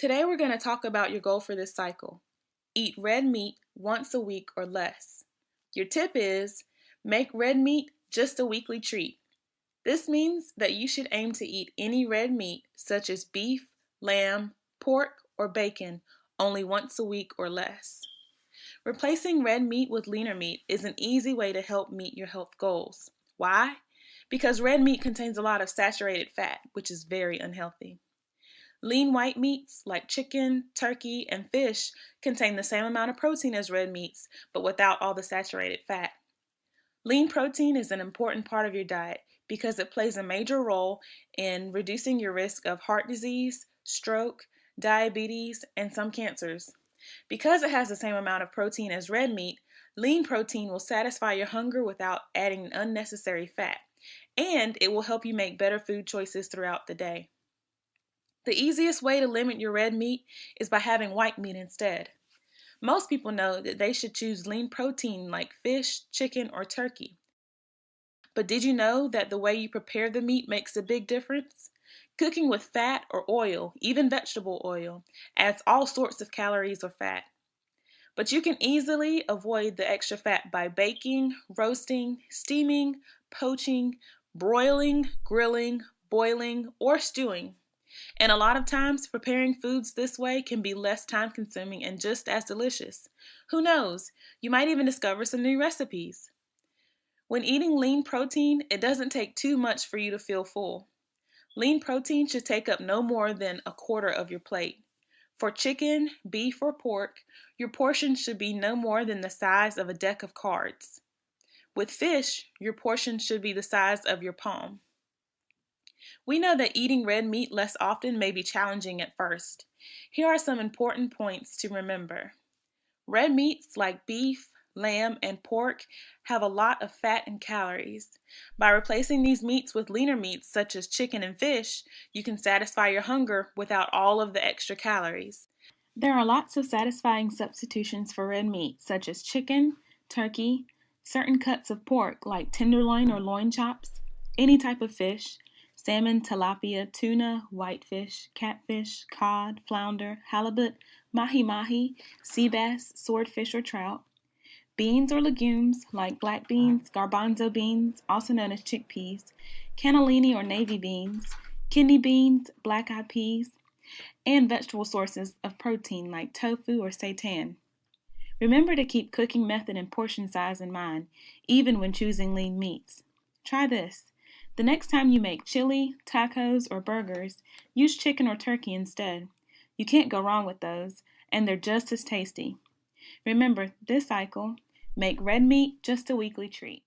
Today we're going to talk about your goal for this cycle. Eat red meat once a week or less. Your tip is make red meat just a weekly treat. This means that you should aim to eat any red meat such as beef, lamb, pork, or bacon only once a week or less. Replacing red meat with leaner meat is an easy way to help meet your health goals. Why? Because red meat contains a lot of saturated fat, which is very unhealthy. Lean white meats like chicken, turkey, and fish contain the same amount of protein as red meats, but without all the saturated fat. Lean protein is an important part of your diet because it plays a major role in reducing your risk of heart disease, stroke, diabetes, and some cancers. Because it has the same amount of protein as red meat, lean protein will satisfy your hunger without adding unnecessary fat, and it will help you make better food choices throughout the day. The easiest way to limit your red meat is by having white meat instead. Most people know that they should choose lean protein like fish, chicken, or turkey. But did you know that the way you prepare the meat makes a big difference? Cooking with fat or oil, even vegetable oil, adds all sorts of calories or fat. But you can easily avoid the extra fat by baking, roasting, steaming, poaching, broiling, grilling, boiling, or stewing. And a lot of times, preparing foods this way can be less time consuming and just as delicious. Who knows? You might even discover some new recipes. When eating lean protein, it doesn't take too much for you to feel full. Lean protein should take up no more than a quarter of your plate. For chicken, beef, or pork, your portion should be no more than the size of a deck of cards. With fish, your portion should be the size of your palm. We know that eating red meat less often may be challenging at first. Here are some important points to remember. Red meats like beef, lamb, and pork have a lot of fat and calories. By replacing these meats with leaner meats such as chicken and fish, you can satisfy your hunger without all of the extra calories. There are lots of satisfying substitutions for red meat such as chicken, turkey, certain cuts of pork like tenderloin or loin chops, any type of fish, salmon, tilapia, tuna, whitefish, catfish, cod, flounder, halibut, mahi-mahi, sea bass, swordfish, or trout. Beans or legumes like black beans, garbanzo beans, also known as chickpeas, cannellini or navy beans, kidney beans, black-eyed peas, and vegetable sources of protein like tofu or seitan. Remember to keep cooking method and portion size in mind, even when choosing lean meats. Try this. The next time you make chili, tacos, or burgers, use chicken or turkey instead. You can't go wrong with those, and they're just as tasty. Remember, this cycle, make red meat just a weekly treat.